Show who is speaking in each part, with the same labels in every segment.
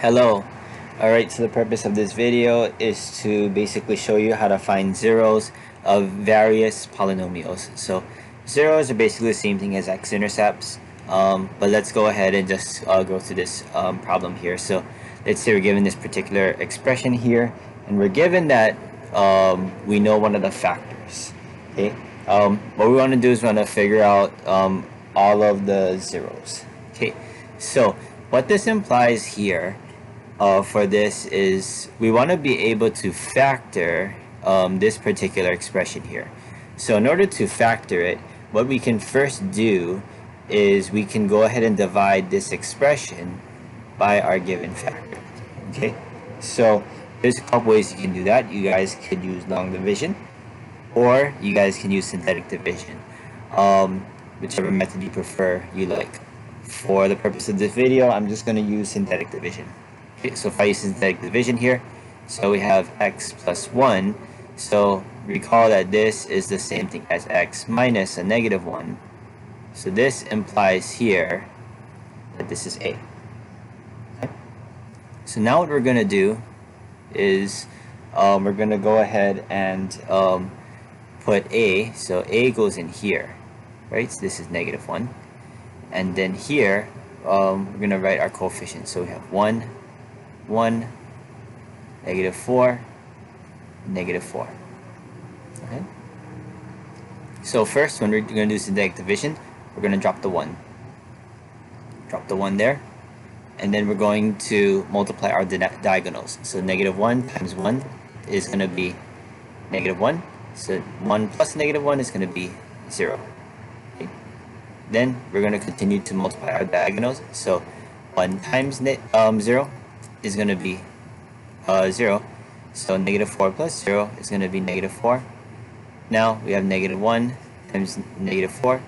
Speaker 1: Hello. Alright, so the purpose of this video is to basically show you how to find zeros of various polynomials. So zeros are basically the same thing as x-intercepts, but let's go ahead and just go through this problem here. So let's say we're given this particular expression here, and we're given that we know one of the factors. Okay, what we want to do is we want to figure out all of the zeros. Okay, so what this implies here for this is we want to be able to factor this particular expression here. So in order to factor it, what we can first do is we can go ahead and divide this expression by our given factor. Okay, so there's a couple ways you can do that. You guys could use long division, or you guys can use synthetic division, whichever method you prefer you like. For the purpose of this video, I'm just going to use synthetic division. Okay, so if I use synthetic division here, so we have x plus 1. So recall that this is the same thing as x minus a negative 1. So this implies here that this is a. Okay. So now what we're going to do is we're going to go ahead and put a. So a goes in here, right? So this is negative 1. And then here we're going to write our coefficients. So we have 1, 1, negative 4, negative 4. Okay. So first, when we're going to do synthetic division, we're going to drop the 1. Drop the 1 there. And then we're going to multiply our diagonals. So negative 1 times 1 is going to be negative 1. So 1 plus negative 1 is going to be 0. Okay. Then we're going to continue to multiply our diagonals. So 1 times 0 is going to be 0. So negative 4 plus 0 is going to be negative 4. Now we have negative 1 times negative 4.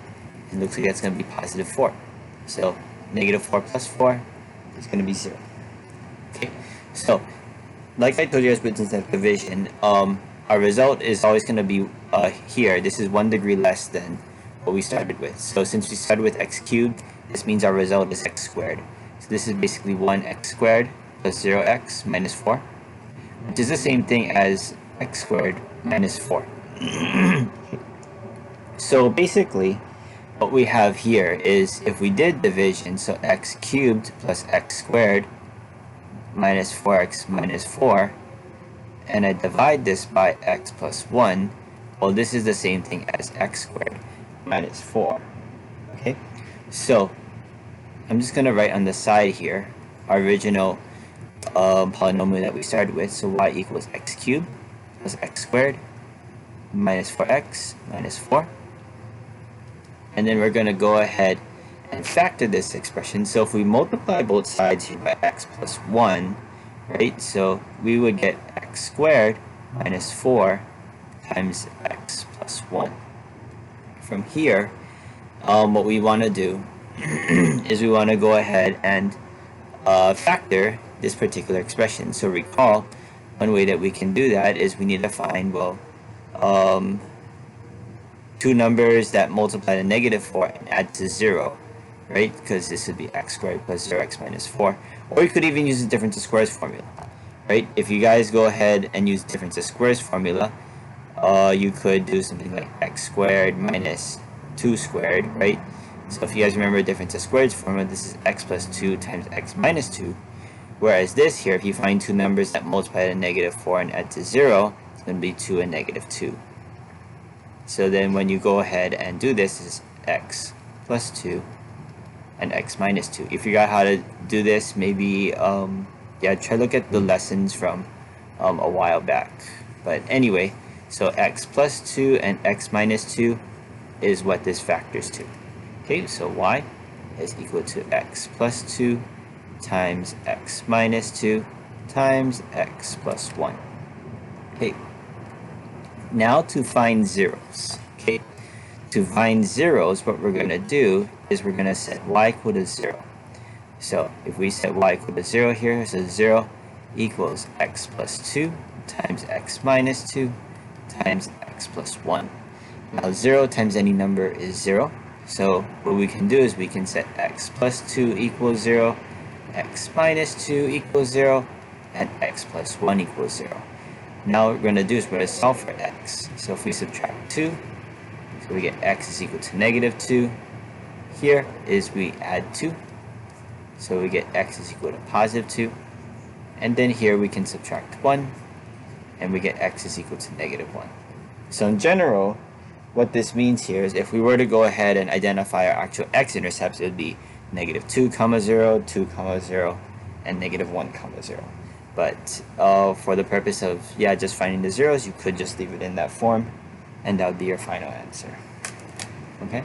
Speaker 1: It looks like that's going to be positive 4. So negative 4 plus 4 is going to be 0. Okay, so like I told you guys with synthetic division, our result is always going to be here. This is 1 degree less than what we started with. So since we started with x cubed, this means our result is x squared. So this is basically 1x squared plus 0x minus 4, which is the same thing as x squared minus 4. So basically what we have here is if we did division, so x cubed plus x squared minus 4x minus 4, and I divide this by x plus 1, well, this is the same thing as x squared minus 4. Okay, so I'm just going to write on the side here our original polynomial that we started with. So y equals x cubed plus x squared minus 4x minus 4. And then we're going to go ahead and factor this expression. So if we multiply both sides here by x plus 1, right, so we would get x squared minus 4 times x plus 1. From here, what we want to do is we want to go ahead and factor this particular expression. So recall, one way that we can do that is we need to find, well, two numbers that multiply to negative 4 and add to 0, right? Because this would be x squared plus 0x minus 4. Or you could even use the difference of squares formula, right? If you guys go ahead and use difference of squares formula, you could do something like x squared minus 2 squared, right? So if you guys remember difference of squares formula, this is x plus 2 times x minus 2. Whereas this here, if you find two numbers that multiply to negative 4 and add to 0, it's going to be 2 and negative 2. So then when you go ahead and do this, is x plus 2 and x minus 2. If you forgot how to do this, maybe yeah, try to look at the lessons from a while back. But anyway, so x plus 2 and x minus 2 is what this factors to. Okay, so y is equal to x plus 2 times x minus 2 times x plus 1. Okay, now to find zeros. Okay, to find zeros, what we're going to do is we're going to set y equal to 0. So if we set y equal to 0 here, so 0 equals x plus 2 times x minus 2 times x plus 1. Now 0 times any number is 0. So what we can do is we can set x plus 2 equals 0, x minus 2 equals 0, and x plus 1 equals 0. Now what we're going to do is we're going to solve for x. So if we subtract 2, so we get x is equal to negative 2. Here is we add 2, so we get x is equal to positive 2. And then here we can subtract 1, and we get x is equal to negative 1. So in general, what this means here is if we were to go ahead and identify our actual x-intercepts, it would be negative 2, 0, 2, 0, and negative 1, 0. But for the purpose of just finding the zeros, you could just leave it in that form, and that would be your final answer. Okay?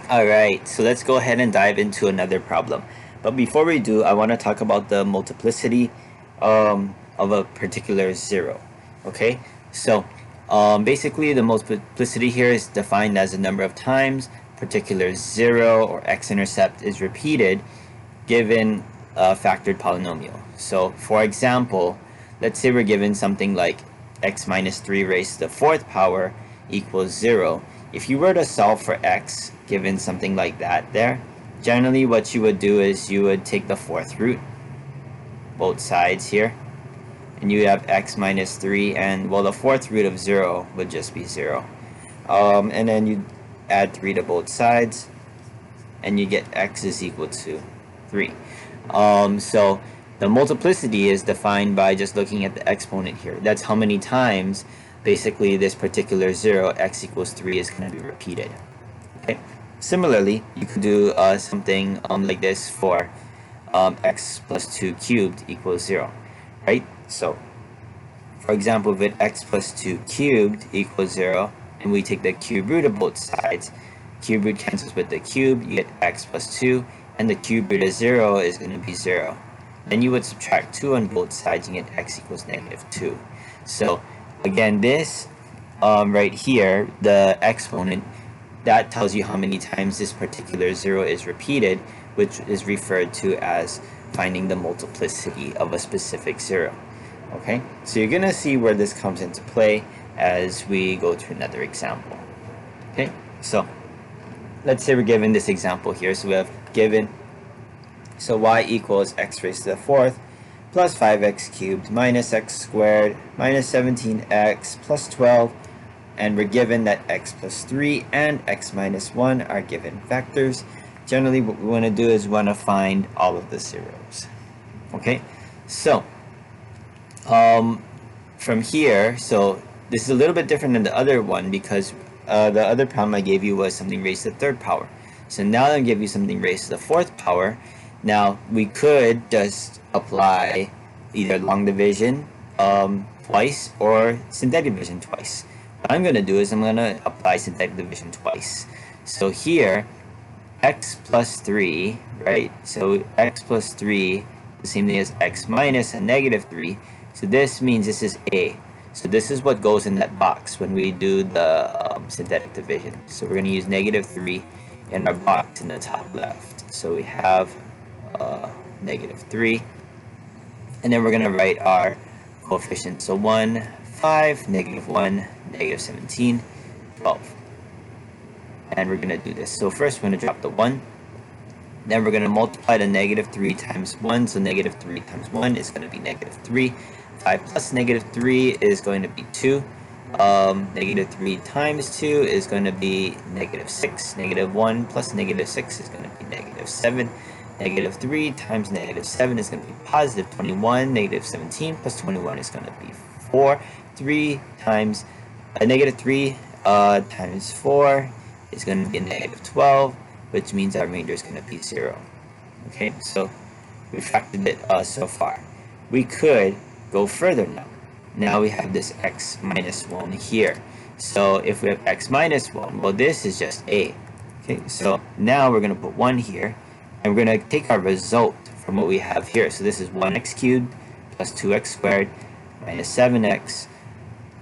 Speaker 1: Alright, so let's go ahead and dive into another problem. But before we do, I want to talk about the multiplicity of a particular zero. Okay, so basically the multiplicity here is defined as the number of times particular zero or x-intercept is repeated given a factored polynomial. So for example, let's say we're given something like x minus 3 raised to the 4th power equals 0. If you were to solve for x given something like that there, generally what you would do is you would take the 4th root, both sides here, and you have x minus 3, and well, the 4th root of 0 would just be 0. And then you add 3 to both sides, and you get x is equal to 3. So the multiplicity is defined by just looking at the exponent here. That's how many times basically this particular 0, x equals 3, is going to be repeated. Okay. Similarly, you could do something like this for x plus 2 cubed equals 0, right? So, for example, with x plus 2 cubed equals 0, and we take the cube root of both sides, cube root cancels with the cube, you get x plus 2, and the cube root of 0 is going to be 0. Then you would subtract 2 on both sides and get x equals negative 2. So, again, this right here, the exponent, that tells you how many times this particular 0 is repeated, which is referred to as finding the multiplicity of a specific 0. Okay, so you're going to see where this comes into play as we go to another example. Okay, so let's say we're given this example here. So we have given, so y equals x raised to the 4th plus 5x cubed minus x squared minus 17x plus 12, and we're given that x plus 3 and x minus 1 are given factors. Generally what we want to do is we want to find all of the zeros. Okay, so from here, so this is a little bit different than the other one because the other problem I gave you was something raised to the 3rd power. So now I'm give you something raised to the 4th power. Now we could just apply either long division twice or synthetic division twice. What I'm going to do is I'm going to apply synthetic division twice. So here, x plus 3, right? So x plus 3, the same thing as x minus a negative 3. So this means this is a. So this is what goes in that box when we do the synthetic division. So we're going to use negative 3 in our box in the top left. So we have negative 3. And then we're going to write our coefficients. So 1, 5, negative 1, negative 17, 12. And we're going to do this. So first we're going to drop the 1. Then we're going to multiply the negative 3 times 1. So negative 3 times 1 is going to be negative 3. 5 plus negative 3 is going to be 2. Negative 3 times 2 is going to be negative 6. Negative 1 plus negative 6 is going to be negative 7. Negative 3 times negative 7 is going to be positive 21. Negative 17 plus 21 is going to be 4. 3 times negative 3 times 4 is going to be a negative 12, which means our remainder is going to be 0. Okay, so we factored it so far. We could go further now. Now we have this x minus 1 here. So if we have x minus 1, well, this is just a. Okay, so now we're going to put 1 here, and we're going to take our result from what we have here. So this is 1x cubed plus 2x squared minus 7x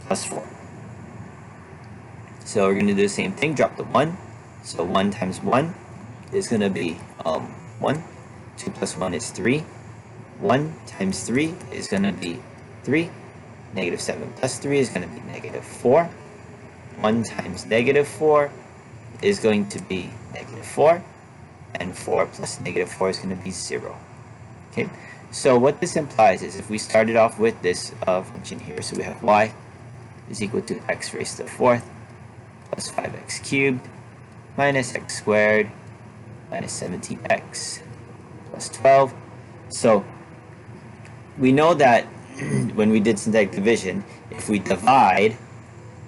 Speaker 1: plus 4. So we're going to do the same thing, drop the 1. So 1 times 1 is going to be 1. 2 plus 1 is 3. 1 times 3 is going to be 3. Negative 7 plus 3 is going to be negative 4. 1 times negative 4 is going to be negative 4. and 4 plus negative 4 is going to be 0. Okay, so what this implies is if we started off with this function here, so we have y is equal to x raised to the 4th plus 5x cubed minus x squared minus 17x plus 12. So we know that when we did syntactic division, if we divide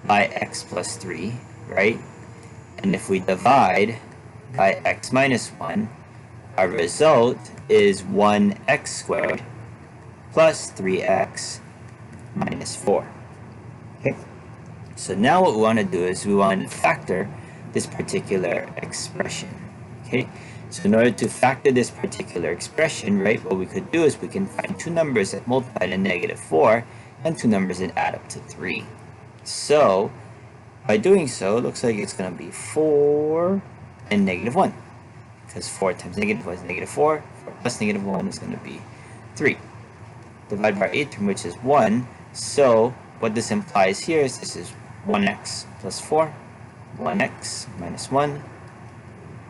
Speaker 1: by x plus 3, right, and if we divide by x minus 1, our result is 1x squared plus 3x minus 4. Okay, so now what we want to do is we want to factor this particular expression. Okay, so in order to factor this particular expression, right, what we could do is we can find two numbers that multiply to negative 4 and two numbers that add up to 3. So by doing so, it looks like it's going to be 4 and negative 1. Because 4 times negative 1 is negative 4. 4 plus negative 1 is going to be 3. Divided by 8 term, which is 1. So what this implies here is this is 1x plus 4, 1x minus 1,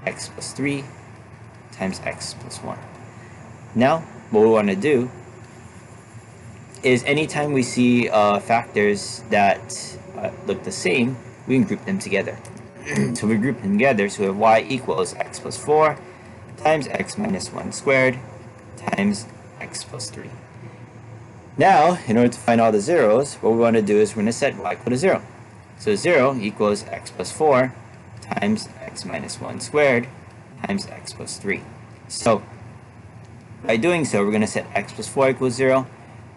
Speaker 1: x plus 3 times x plus 1. Now, what we want to do is anytime we see factors that look the same, we can group them together. So we group them together, so we have y equals x plus 4 times x minus 1 squared times x plus 3. Now, in order to find all the zeros, what we want to do is we're going to set y equal to 0. So 0 equals x plus 4 times x minus 1 squared times x plus 3. So by doing so, we're going to set x plus 4 equals 0.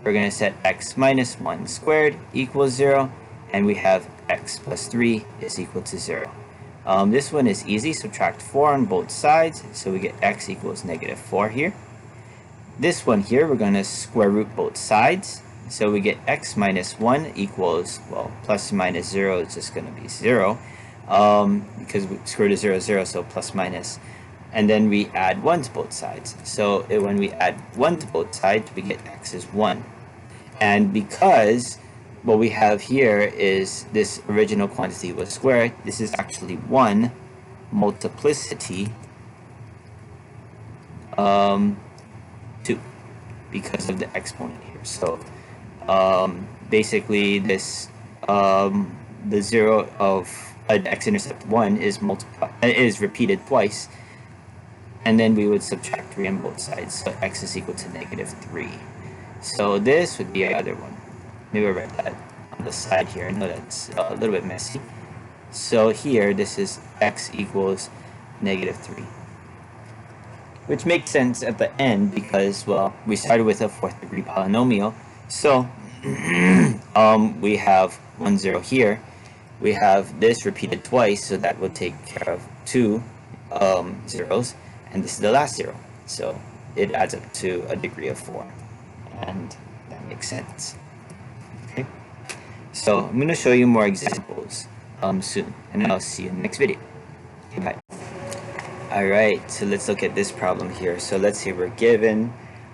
Speaker 1: We're going to set x minus 1 squared equals 0. And we have x plus 3 is equal to 0. This one is easy. Subtract 4 on both sides. So we get x equals negative 4 here. This one here, we're going to square root both sides. So we get x minus 1 equals, well, plus minus 0 is just going to be 0. Because we square root of 0 is 0, so plus minus. And then we add 1 to both sides. So when we add 1 to both sides, we get x is 1. And because what we have here is this original quantity was squared, this is actually 1 multiplicity 2 because of the exponent here. So basically this the 0 of x-intercept 1 is repeated twice, and then we would subtract 3 on both sides, so x is equal to negative 3. So this would be another one. Maybe I'll write that on the side here. I know that's a little bit messy. So here, this is x equals negative 3. Which makes sense at the end because, well, we started with a 4th degree polynomial. So we have 1, 0 here. We have this repeated twice, so that will take care of 2 zeros. And this is the last 0. So it adds up to a degree of 4. And that makes sense. Okay, so I'm going to show you more examples soon, and then I'll see you in the next video. Okay, bye. Alright, so let's look at this problem here. So let's say we're given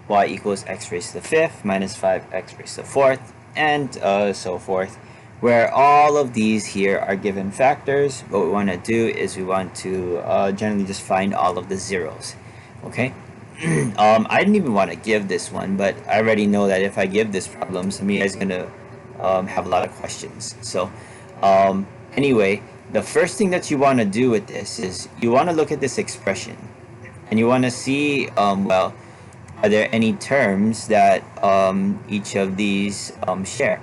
Speaker 1: y equals x raised to the 5th minus 5x raised to the 4th, and so forth, where all of these here are given factors. What we want to do is we want to generally just find all of the zeros. Okay, I didn't even want to give this one, but I already know that if I give this problem, some of you guys are going to have a lot of questions. So anyway, the first thing that you want to do with this is you want to look at this expression and you want to see, well, are there any terms that each of these share?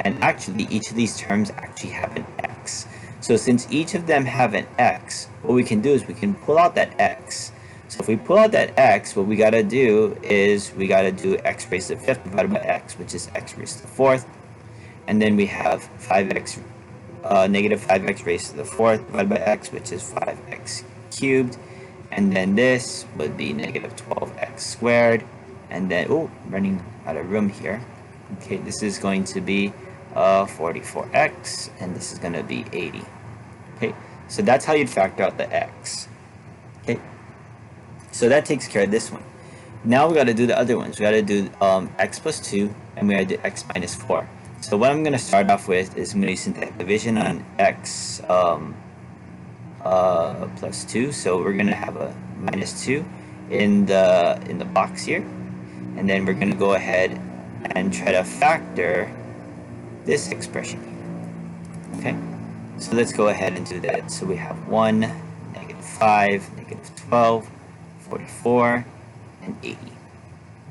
Speaker 1: And actually, each of these terms actually have an x. So since each of them have an x, what we can do is we can pull out that x. So if we pull out that x, what we got to do is we got to do x raised to the 5th divided by x, which is x raised to the 4th. And then we have 5x, negative 5x raised to the 4th divided by x, which is 5x cubed. And then this would be negative 12x squared. And then, oh, running out of room here. Okay, this is going to be 44x, and this is going to be 80. Okay, so that's how you'd factor out the x. Okay, so that takes care of this one. Now we got to do the other ones. We got to do x plus 2, and we got to do x minus 4. So what I'm going to start off with is I'm going to use syntactic division on x plus 2. So we're going to have a minus 2 in the box here. And then we're going to go ahead and try to factor this expression here. Okay, so let's go ahead and do that. So we have 1, negative 5, negative 12, 44, and 80.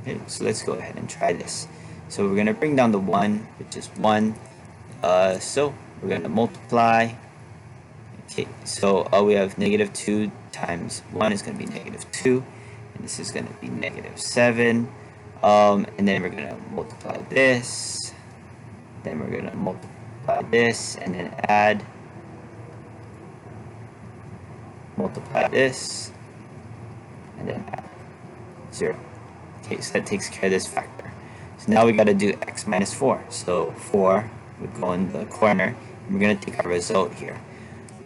Speaker 1: Okay, so let's go ahead and try this. So we're going to bring down the 1, which is 1. So we're going to multiply. Okay, so we have negative 2 times 1 is going to be negative 2. And this is going to be negative 7. And then we're going to multiply this. Then we're going to multiply this and then add. Multiply this and then add 0. Okay, so that takes care of this factor. So now we got to do x minus 4. So 4 would go in the corner. And we're going to take our result here.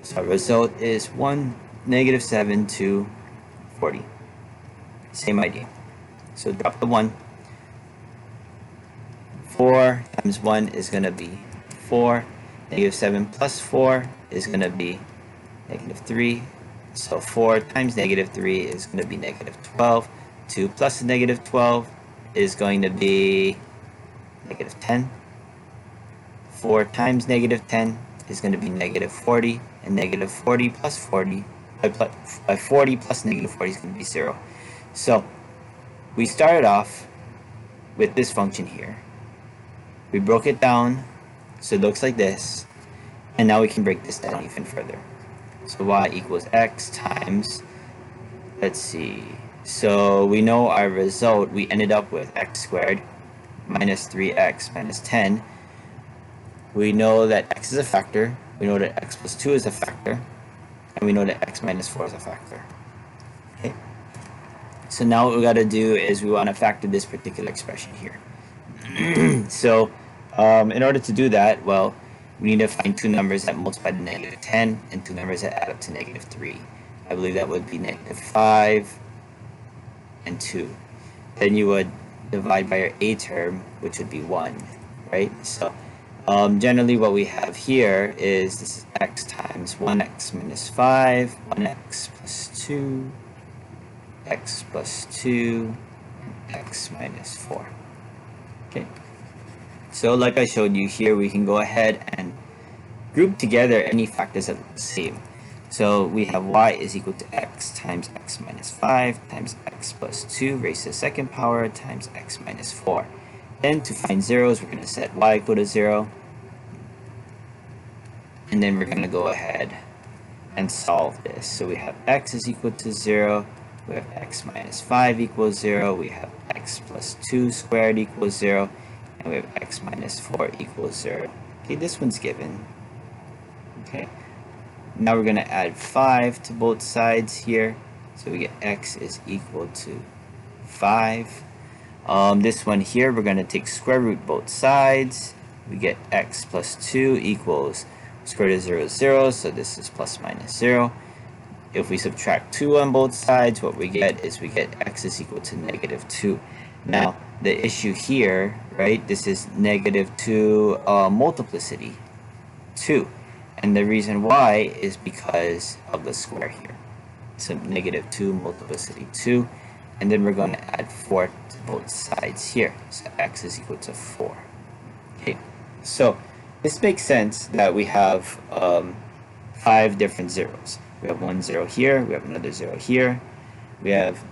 Speaker 1: So our result is 1, negative 7 to 40. Same idea. So drop the 1. 4 times 1 is going to be 4. Negative 7 plus 4 is going to be negative 3. So 4 times negative 3 is going to be negative 12. 2 plus the negative 12 is going to be negative 10. 4 times negative 10 is going to be negative 40. And negative 40 plus 40, 40 plus negative 40 is going to be 0. So we started off with this function here. We broke it down, so it looks like this. And now we can break this down even further. So y equals x times, let's see. So we know our result, we ended up with x squared minus 3x minus 10. We know that x is a factor. We know that x plus 2 is a factor. And we know that x minus 4 is a factor. Okay. So now what we got to do is we want to factor this particular expression here. So in order to do that, well, we need to find two numbers that multiply to negative 10 and two numbers that add up to negative 3. I believe that would be negative 5 and 2. Then you would divide by your a term, which would be 1, right? So generally what we have here is this is x times 1x minus 5, 1x plus 2, x plus 2, and x minus 4. Okay. So like I showed you here, we can go ahead and group together any factors that look the same. So we have y is equal to x times x minus 5 times x plus 2 raised to the second power times x minus 4. Then to find zeros, we're going to set y equal to 0. And then we're going to go ahead and solve this. So we have x is equal to 0. We have x minus 5 equals 0. We have x plus 2 squared equals 0. And we have x minus 4 equals 0. Okay, this one's given. Okay. Now we're going to add 5 to both sides here. So we get x is equal to 5. This one here, we're going to take square root both sides. We get x plus 2 equals square root of 0 is 0. So this is plus minus 0. If we subtract 2 on both sides, what we get is we get x is equal to negative 2. Now, the issue here, right, this is negative 2 multiplicity 2. And the reason why is because of the square here. So negative 2 multiplicity 2. And then we're going to add 4 to both sides here. So x is equal to 4. Okay, so this makes sense that we have 5 different zeros. We have 1 0 here, we have another 0 here. We have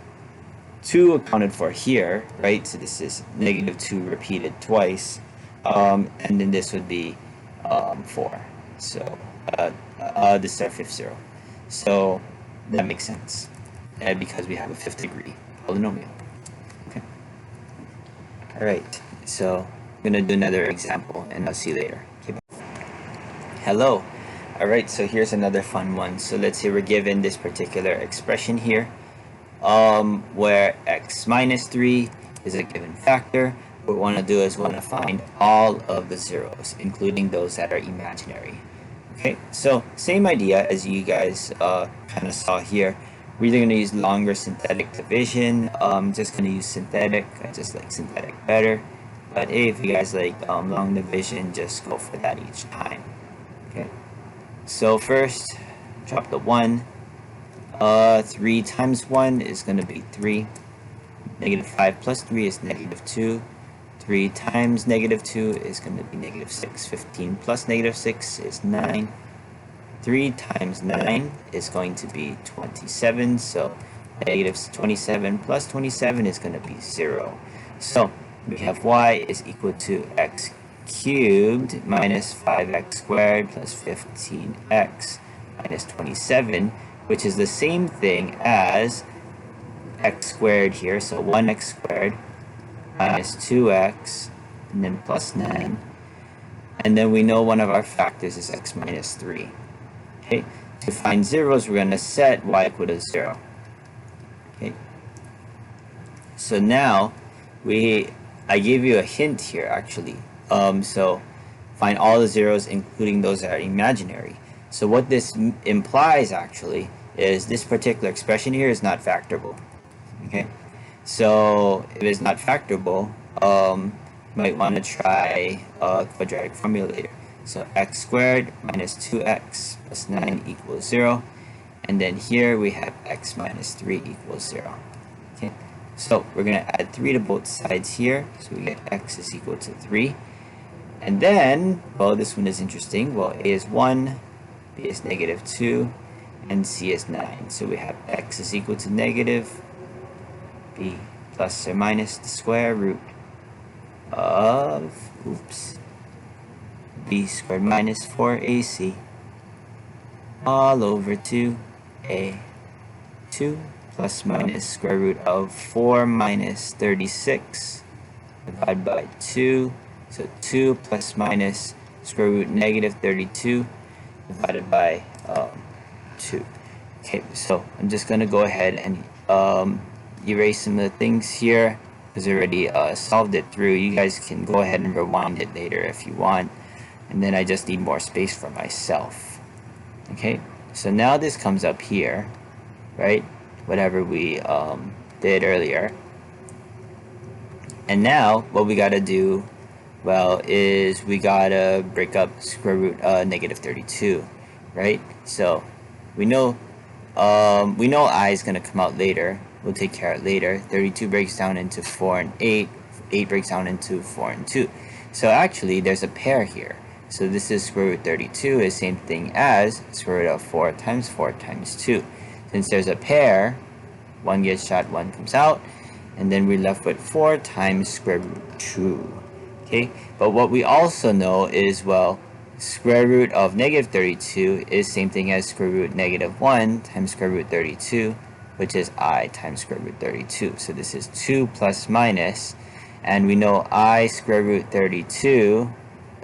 Speaker 1: 2 accounted for here, right? So this is negative 2 repeated twice. And then this would be 4. So this is our 5th 0. So that makes sense. And because we have a 5th degree polynomial. Okay. Alright, so I'm going to do another example and I'll see you later. Okay, hello. Alright, so here's another fun one. So let's say we're given this particular expression here, where x minus 3 is a given factor. What we want to do is we want to find all of the zeros, including those that are imaginary. Okay, so same idea as you guys kind of saw here. We're either going to use longer synthetic division. Just going to use synthetic. I just like synthetic better. But hey, if you guys like long division, just go for that each time. Okay. So first, drop the 1. 3 times 1 is going to be 3. Negative 5 plus 3 is negative 2. 3 times negative 2 is going to be negative 6. 15 plus negative 6 is 9. 3 times 9 is going to be 27. So negative 27 plus 27 is going to be 0. So we have y is equal to x cubed minus 5x squared plus 15x minus 27, which is the same thing as x squared here. So 1x squared minus 2x and then plus 9. And then we know one of our factors is x minus 3. Okay, to find zeros, we're going to set y equal to 0. Okay, so now I gave you a hint here actually. So find all the zeros, including those that are imaginary. So what this implies actually is this particular expression here is not factorable. Okay, so if it's not factorable, you might want to try a quadratic formulator. So x squared minus 2x plus 9 equals 0. And then here we have x minus 3 equals 0. Okay, so we're going to add 3 to both sides here. So we get x is equal to 3. And then, well, this one is interesting. Well, a is 1, b is negative 2, and c is 9. So we have x is equal to negative b plus or minus the square root of, b squared minus 4ac all over 2a. 2 plus minus square root of 4 minus 36 divided by 2. So 2 plus minus square root negative 32 divided by 2. Okay, so I'm just going to go ahead and erase some of the things here because I already solved it through. You guys can go ahead and rewind it later if you want. And then I just need more space for myself. Okay, so now this comes up here, right? Whatever we did earlier. And now what we got to do, well, is we got to break up square root negative 32, right? So we know I is going to come out later. We'll take care of it later. 32 breaks down into 4 and 8. 8 breaks down into 4 and 2. So actually there's a pair here. So this is square root 32 is same thing as square root of 4 times 4 times 2. Since there's a pair, one gets shot, one comes out, and then we're left with 4 times square root 2. Okay, but what we also know is, well, square root of negative 32 is same thing as square root negative 1 times square root 32, which is I times square root 32. So this is 2 plus minus, and we know I square root 32,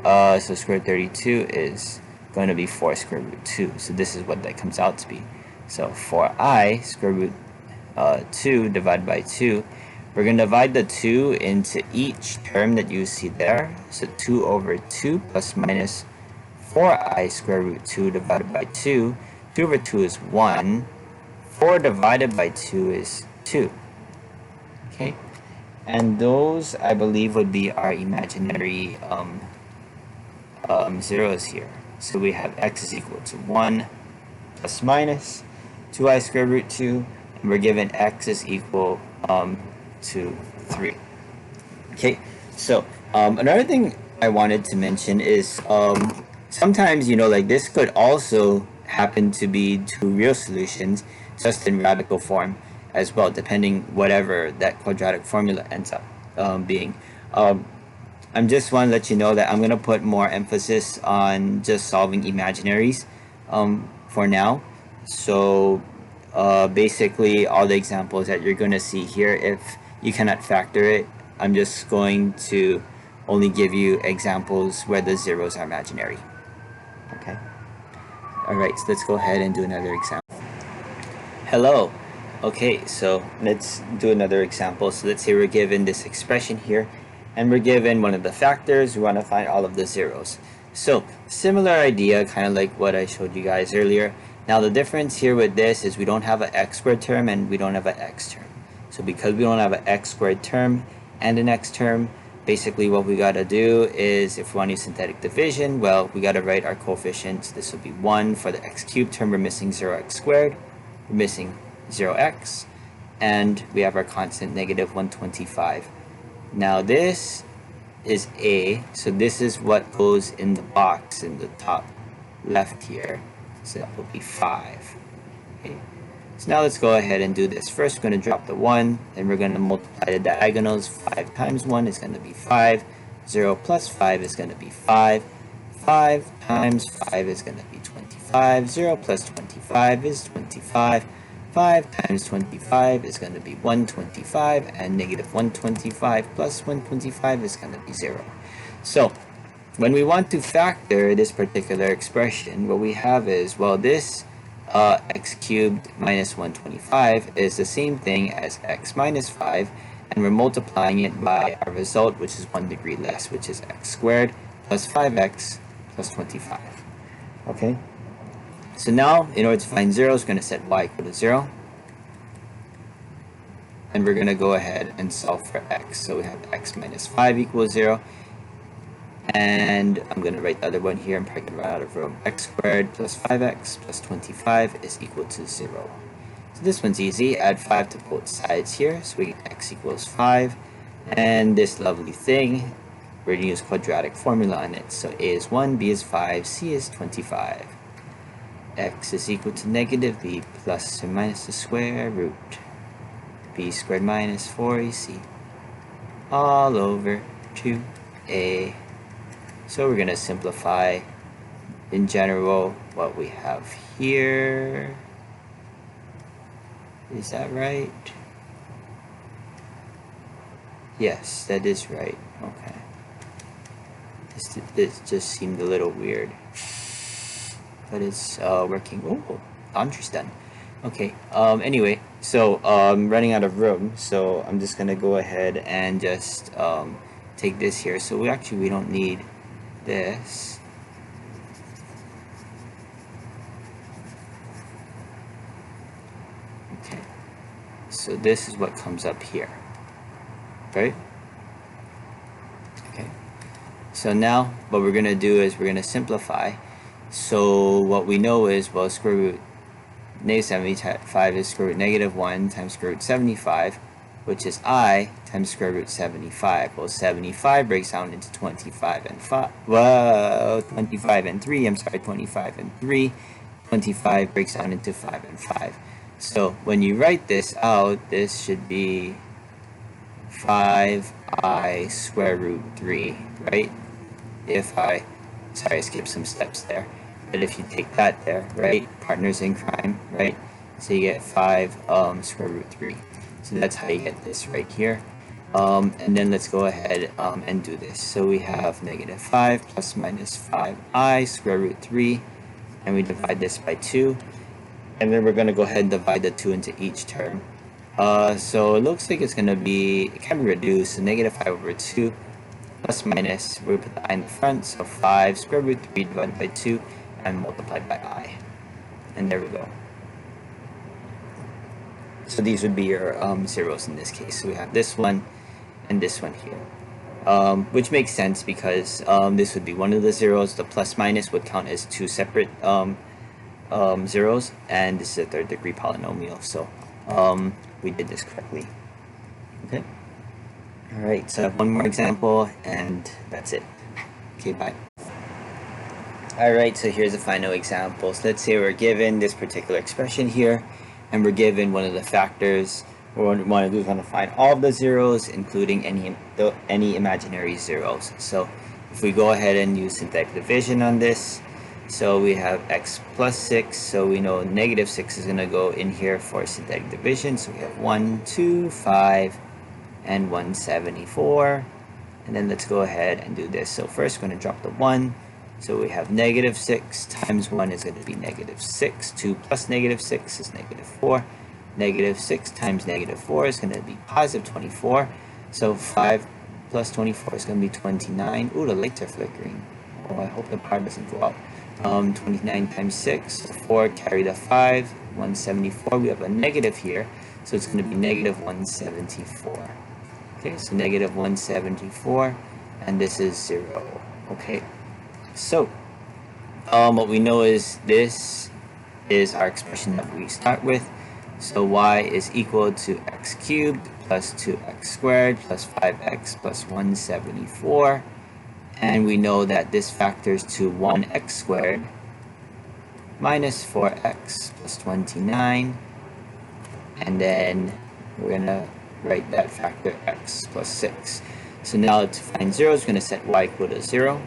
Speaker 1: so square root 32 is going to be 4 square root 2. So this is what that comes out to be. So 4I square root 2 divided by 2. We're going to divide the 2 into each term that you see there. So 2 over 2 plus minus 4I square root 2 divided by 2. 2 over 2 is 1. 4 divided by 2 is 2. Okay, and those I believe would be our imaginary zeros here. So we have x is equal to 1 plus minus 2I square root 2, and we're given x is equal to 3. Okay, so another thing I wanted to mention is sometimes, you know, like this could also happen to be two real solutions just in radical form as well, depending whatever that quadratic formula ends up being. I'm just want to let you know that I'm going to put more emphasis on just solving imaginaries for now. So basically all the examples that you're going to see here, if you cannot factor it, I'm just going to only give you examples where the zeros are imaginary. Okay. Alright, so let's go ahead and do another example. Hello. Okay, so let's do another example. So let's say we're given this expression here, and we're given one of the factors. We want to find all of the zeros. So similar idea, kind of like what I showed you guys earlier. Now the difference here with this is we don't have an x squared term and we don't have an x term. So because we don't have an x squared term and an x term, basically what we got to do is, if we want to use synthetic division, well, we got to write our coefficients. This will be 1 for the x cubed term. We're missing 0x squared. We're missing 0x. And we have our constant negative 125. Now this is a, so this is what goes in the box in the top left here. So that will be 5. Okay. So now let's go ahead and do this. First, we're going to drop the 1, and we're going to multiply the diagonals. 5 times 1 is going to be 5. 0 plus 5 is going to be 5. 5 times 5 is going to be 25. 0 plus 25 is 25. 5 times 25 is going to be 125, and negative 125 plus 125 is going to be 0. So, when we want to factor this particular expression, what we have is, well, this x cubed minus 125 is the same thing as x minus 5, and we're multiplying it by our result, which is 1 degree less, which is x squared plus 5x plus 25. Okay? So now, in order to find 0, we're going to set y equal to 0. And we're going to go ahead and solve for x. So we have x minus 5 equals 0. And I'm going to write the other one here. I'm probably going to run out of room. X squared plus 5x plus 25 is equal to 0. So this one's easy. Add 5 to both sides here. So we get x equals 5. And this lovely thing, we're going to use quadratic formula on it. So a is 1, b is 5, c is 25. X is equal to negative b plus or minus the square root b squared minus 4ac all over 2a. So we're going to simplify in general what we have here. Is that right? Yes, that is right. Okay. This just seemed a little weird. But it's working. Oh, laundry's done. Okay. Anyway, so running out of room, so I'm just gonna go ahead and just take this here. So we don't need this. Okay. So this is what comes up here, right? Okay. So now what we're gonna do is we're gonna simplify. So what we know is, well, square root negative 75 is square root negative 1 times square root 75, which is I times square root 75. Well, 75 breaks down into 25 and 5. Well, 25 and 3. I'm sorry, 25 and 3. 25 breaks down into 5 and 5. So when you write this out, this should be 5i square root 3, right? Sorry, I skipped some steps there. But if you take that there, right, partners in crime, right, so you get 5 square root 3. So that's how you get this right here. And then let's go ahead and do this. So we have negative 5 plus minus 5i square root 3, and we divide this by 2. And then we're going to go ahead and divide the 2 into each term. So it looks like it can be reduced. So negative 5 over 2 plus minus, we put the I in the front, so 5 square root 3 divided by 2 and multiplied by I. And there we go. So these would be your zeros in this case. So we have this one and this one here. Which makes sense because this would be one of the zeros. The plus minus would count as 2 separate zeros, and this is a third degree polynomial. So we did this correctly. Okay. Alright, so I have one more example, and that's it. Okay, bye. Alright, so here's the final example. So let's say we're given this particular expression here, and we're given one of the factors. What we want to do is want to find all of the zeros, including any imaginary zeros. So if we go ahead and use synthetic division on this, so we have x plus 6, so we know negative 6 is going to go in here for synthetic division. So we have 1, 2, 5, and 174. And then let's go ahead and do this. So first we're going to drop the 1. So we have negative 6 times 1 is going to be negative 6. 2 plus negative 6 is negative 4. Negative 6 times negative 4 is going to be positive 24. So 5 plus 24 is going to be 29. Ooh, the lights are flickering. Oh, I hope the power doesn't go out. 29 times 6. 4 carry the 5. 174. We have a negative here. So it's going to be negative 174. Okay, so negative 174, and this is 0. Okay, so what we know is this is our expression that we start with. So y is equal to x cubed plus 2x squared plus 5x plus 174. And we know that this factors to 1x squared minus 4x plus 29. And then we're going to write that factor x plus 6. So now to find 0, it's going to set y equal to 0.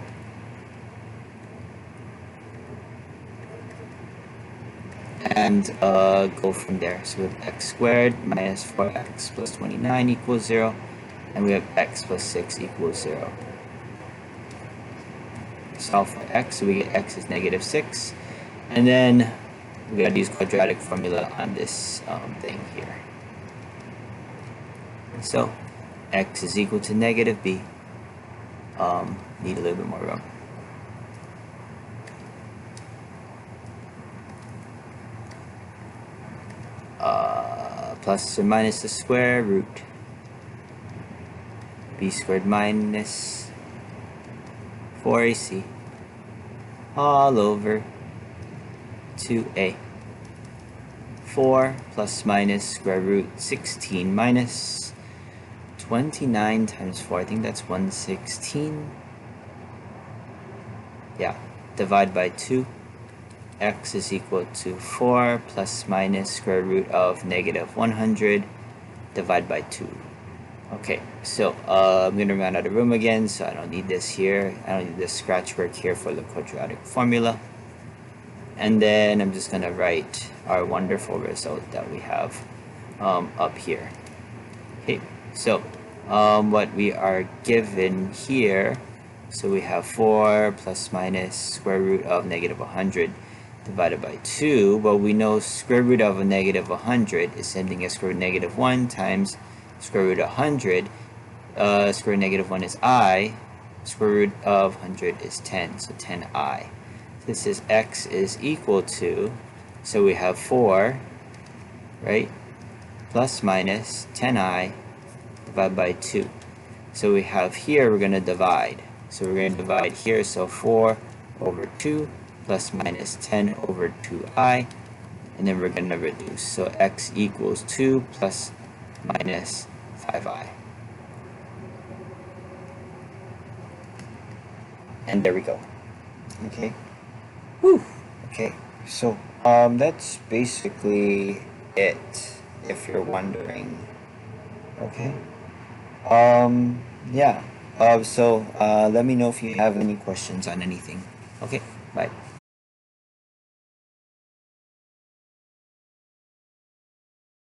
Speaker 1: And go from there. So we have x squared minus 4x plus 29 equals 0. And we have x plus 6 equals 0. Solve for x, so we get x is negative 6. And then we gotta use quadratic formula on this thing here. So x is equal to negative b. Need a little bit more room. Plus or minus the square root b squared minus 4ac all over 2a. 4 plus minus square root 16 minus 29 times 4. I think that's 116. Yeah, divide by 2. X is equal to 4 plus minus square root of negative 100 divide by 2. Okay, so I'm going to run out of room again, so I don't need this here. I don't need this scratch work here for the quadratic formula. And then I'm just going to write our wonderful result that we have up here. Okay, so what we are given here, so we have 4 plus minus square root of negative 100 divided by 2. Well, we know square root of a negative 100 is same thing as square root negative 1 times square root of 100. Square root negative 1 is I. Square root of 100 is 10, so 10i. This is x is equal to, so we have 4, right, plus minus 10i divided by 2. So we have here, we're going to divide. So we're going to divide here, so 4 over 2 plus minus 10 over 2i, and then we're going to reduce. So x equals 2 plus minus 5i. And there we go. Okay. Whew. Okay. So that's basically it, if you're wondering. Okay. Yeah. So let me know if you have any questions on anything. Okay. Bye.